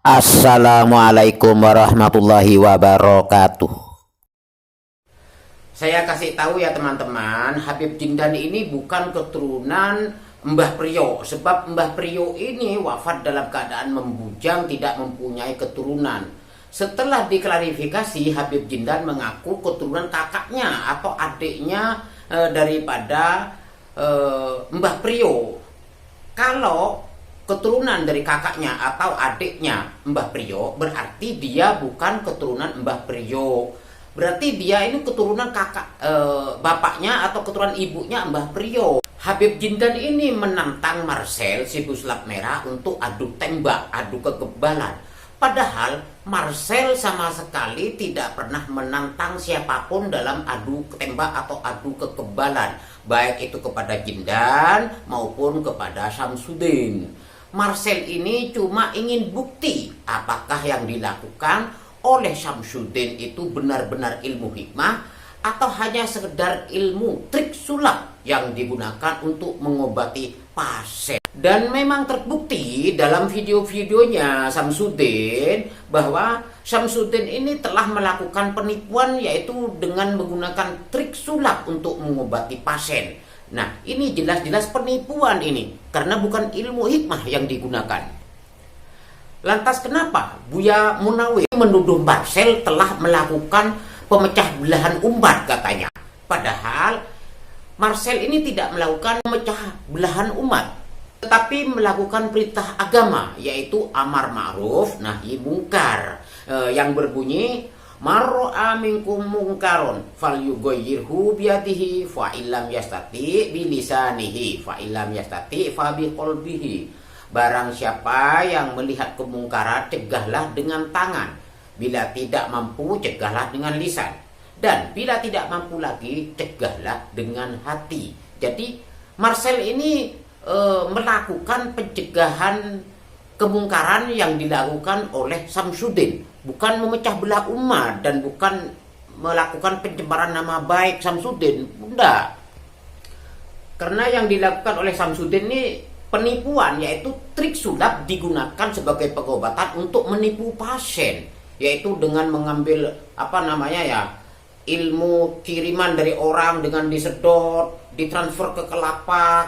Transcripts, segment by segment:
Assalamualaikum warahmatullahi wabarakatuh. Saya kasih tahu ya teman-teman, Habib Jindan ini bukan keturunan Mbah Priyo. Sebab Mbah Priyo ini wafat dalam keadaan membujang, tidak mempunyai keturunan. Setelah diklarifikasi, Habib Jindan mengaku keturunan kakaknya atau adiknya daripada Mbah Priyo. Kalau keturunan dari kakaknya atau adiknya Mbah Priyo, berarti dia bukan keturunan Mbah Priyo. Berarti dia ini keturunan bapaknya atau keturunan ibunya Mbah Priyo. Habib Jindan ini menantang Marcel si Pesulap Merah untuk adu tembak, adu kekebalan. Padahal Marcel sama sekali tidak pernah menantang siapapun dalam adu tembak atau adu kekebalan, baik itu kepada Jindan maupun kepada Samsudin. Marcel ini cuma ingin bukti apakah yang dilakukan oleh Samsudin itu benar-benar ilmu hikmah atau hanya sekedar ilmu trik sulap yang digunakan untuk mengobati pasien. Dan memang terbukti dalam video-videonya Samsudin bahwa Samsudin ini telah melakukan penipuan, yaitu dengan menggunakan trik sulap untuk mengobati pasien. Nah, ini jelas-jelas penipuan ini, karena bukan ilmu hikmah yang digunakan. Lantas kenapa Buya Munawir menuduh Marcel telah melakukan pemecah belahan umat katanya? Padahal Marcel ini tidak melakukan pemecah belahan umat, tetapi melakukan perintah agama, yaitu amar ma'ruf nahi mungkar, yang berbunyi mar'a minkum mungkaron falyughayyirhu biyadihi fa illam yastati bilisanihi fa illam yastati fa biqalbihi. Barang siapa yang melihat kemungkaran, cegahlah dengan tangan. Bila tidak mampu, cegahlah dengan lisan. Dan bila tidak mampu lagi, cegahlah dengan hati. Jadi Marcel ini melakukan pencegahan kemungkaran yang dilakukan oleh Samsudin, bukan memecah belah umat dan bukan melakukan pencemaran nama baik Samsudin. Tidak. Karena yang dilakukan oleh Samsudin ini penipuan, yaitu trik sulap digunakan sebagai pengobatan untuk menipu pasien, yaitu dengan mengambil ilmu kiriman dari orang dengan disedot, ditransfer ke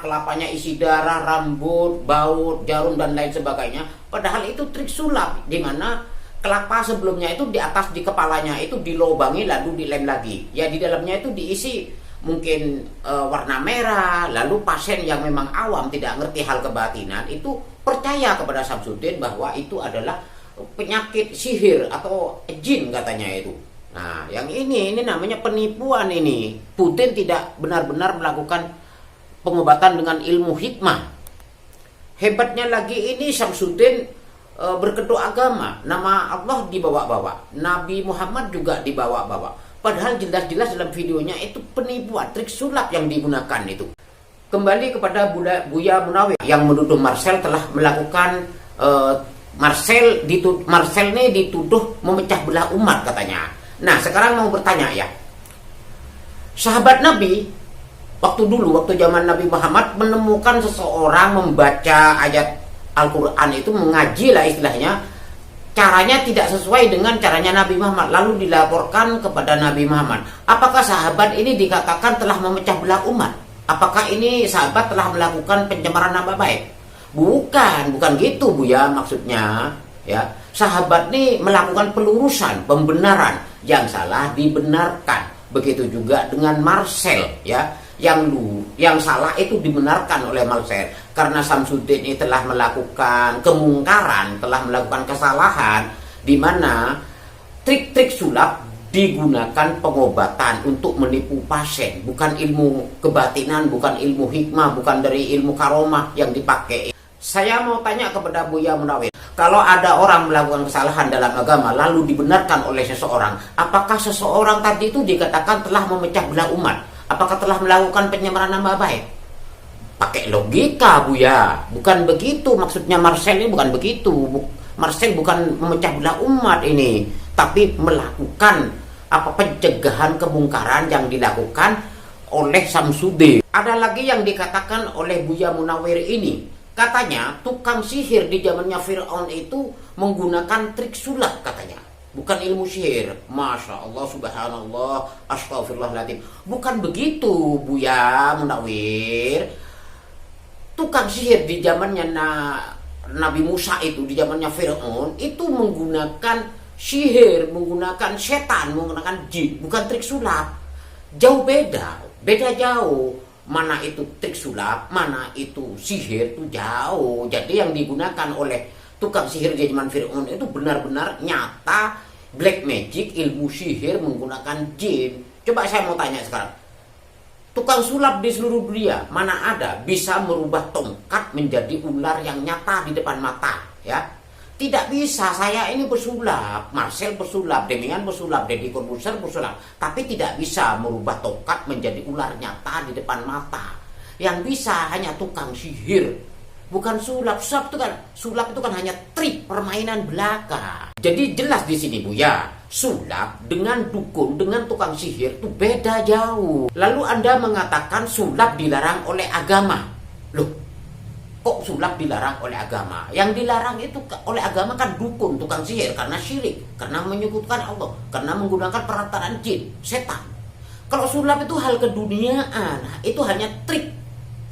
kelapanya isi darah, rambut, baut, jarum dan lain sebagainya. Padahal itu trik sulap, di mana kelapa sebelumnya itu di atas di kepalanya itu dilobangi lalu dilem lagi. Ya, di dalamnya itu diisi mungkin warna merah. Lalu pasien yang memang awam tidak ngerti hal kebatinan itu percaya kepada Samsudin bahwa itu adalah penyakit sihir atau jin katanya itu. Nah, yang ini namanya penipuan ini. Putin tidak benar-benar melakukan pengobatan dengan ilmu hikmah. Hebatnya lagi ini Samsudin berkedok agama. Nama Allah dibawa-bawa, Nabi Muhammad juga dibawa-bawa. Padahal jelas-jelas dalam videonya itu penipuan, trik sulap yang digunakan itu. Kembali kepada Buya Munawir yang menuduh Marcel telah melakukan Marcel ini dituduh memecah belah umat katanya. Nah, sekarang mau bertanya ya. Sahabat Nabi waktu zaman Nabi Muhammad menemukan seseorang membaca ayat Al-Quran itu, mengaji lah istilahnya, caranya tidak sesuai dengan caranya Nabi Muhammad, lalu dilaporkan kepada Nabi Muhammad. Apakah sahabat ini dikatakan telah memecah belah umat? Apakah ini sahabat telah melakukan pencemaran nama baik? Bukan gitu Buya maksudnya. Ya, sahabat ini melakukan pelurusan, pembenaran, yang salah dibenarkan. Begitu juga dengan Marcel, ya, yang salah itu dibenarkan oleh Marcel, karena Samsudin ini telah melakukan kemungkaran, telah melakukan kesalahan, di mana trik-trik sulap digunakan pengobatan untuk menipu pasien, bukan ilmu kebatinan, bukan ilmu hikmah, bukan dari ilmu karomah yang dipakai. Saya mau tanya kepada Buya Munawir, kalau ada orang melakukan kesalahan dalam agama lalu dibenarkan oleh seseorang, apakah seseorang tadi itu dikatakan telah memecah belah umat? Apakah telah melakukan penyemaran nama baik? Pakai logika Buya, bukan begitu maksudnya Marcel ini, bukan begitu. Marcel bukan memecah belah umat ini, tapi melakukan pencegahan kemungkaran yang dilakukan oleh Samsudin. Ada lagi yang dikatakan oleh Buya Munawir ini, Katanya tukang sihir di zamannya Fir'aun itu menggunakan trik sulap katanya. Bukan ilmu sihir. Masya Allah, subhanallah, astagfirullahaladzim. Bukan begitu, Buya Munawir. Tukang sihir di zamannya Nabi Musa itu, di zamannya Fir'aun, itu menggunakan sihir, menggunakan setan, menggunakan jin. Bukan trik sulap. Jauh beda. Beda jauh. Mana itu trik sulap, mana itu sihir, itu jauh. Jadi yang digunakan oleh tukang sihir di zaman Fir'aun itu benar-benar nyata, black magic, ilmu sihir menggunakan jin. Coba saya mau tanya sekarang, tukang sulap di seluruh dunia mana ada bisa merubah tongkat menjadi ular yang nyata di depan mata, ya? Tidak bisa. Saya ini bersulap, Marcel bersulap, Demian bersulap, Deddy Corbuzier bersulap, tapi tidak bisa merubah tongkat menjadi ular nyata di depan mata. Yang bisa hanya tukang sihir, bukan sulap. Sulap itu kan hanya trik permainan belaka. Jadi jelas di sini, Buya, sulap dengan dukun, dengan tukang sihir itu beda jauh. Lalu Anda mengatakan sulap dilarang oleh agama. Loh, kok sulap dilarang oleh agama? Yang dilarang itu oleh agama kan dukun, tukang sihir, karena syirik, karena menyekutukan Allah, karena menggunakan perantaraan jin, setan. Kalau sulap itu hal keduniaan, itu hanya trik,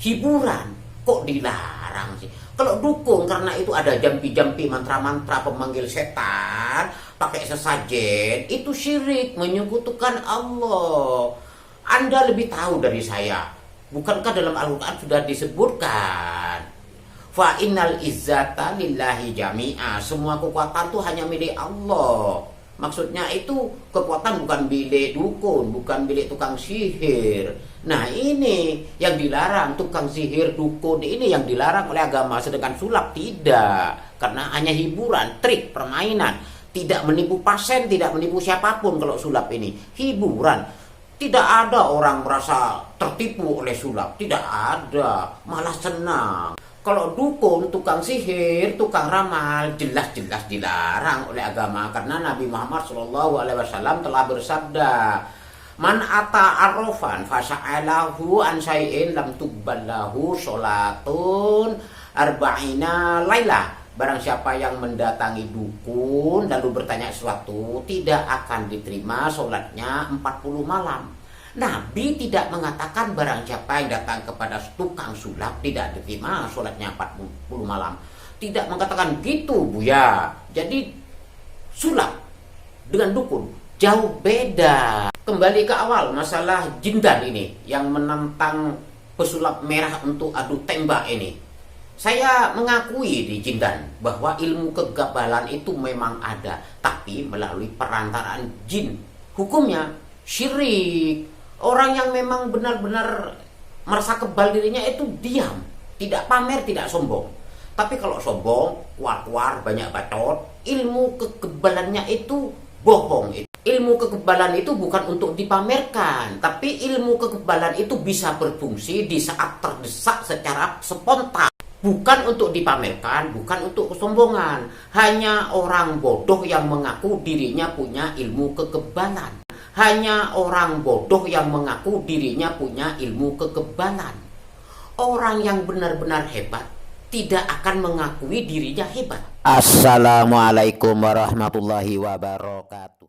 hiburan, kok dilarang sih? Kalau dukun, karena itu ada jampi-jampi, mantra-mantra pemanggil setan, pakai sesajen, itu syirik, menyekutukan Allah. Anda lebih tahu dari saya. Bukankah dalam Al-Quran sudah disebutkan, fa innal izzata lillahi jami'a, semua kekuatan itu hanya milik Allah. Maksudnya itu kekuatan bukan milik dukun, bukan milik tukang sihir. Nah ini yang dilarang, tukang sihir, dukun, ini yang dilarang oleh agama. Sedangkan sulap tidak, karena hanya hiburan, trik, permainan. Tidak menipu pasien, tidak menipu siapapun. Kalau sulap ini hiburan, tidak ada orang merasa tertipu oleh sulap, tidak ada, malah senang. Kalau dukun, tukang sihir, tukang ramal, jelas-jelas dilarang oleh agama, karena Nabi Muhammad SAW telah bersabda, man ata arrofan fasa'alahu an syai'in lam tuqballahu sholatun arba'ina lailah. Barang siapa yang mendatangi dukun lalu bertanya sesuatu, tidak akan diterima sholatnya 40 malam. Nabi tidak mengatakan barang siapa yang datang kepada tukang sulap tidak diterima sholatnya 40 malam. Tidak mengatakan gitu, Buya. Jadi sulap dengan dukun jauh beda. Kembali ke awal masalah Jindan ini yang menantang pesulap merah untuk adu tembak ini. Saya mengakui di Jindan bahwa ilmu kegabalan itu memang ada, tapi melalui perantaraan jin. Hukumnya syirik. Orang yang memang benar-benar merasa kebal dirinya itu diam, tidak pamer, tidak sombong. Tapi kalau sombong, kuar-kuar, banyak bacot, ilmu kekebalannya itu bohong. Ilmu kekebalan itu bukan untuk dipamerkan, tapi ilmu kekebalan itu bisa berfungsi di saat terdesak secara spontan. Bukan untuk dipamerkan, bukan untuk kesombongan. Hanya orang bodoh yang mengaku dirinya punya ilmu kekebalan. Hanya orang bodoh yang mengaku dirinya punya ilmu kekebalan. Orang yang benar-benar hebat tidak akan mengakui dirinya hebat. Assalamualaikum warahmatullahi wabarakatuh.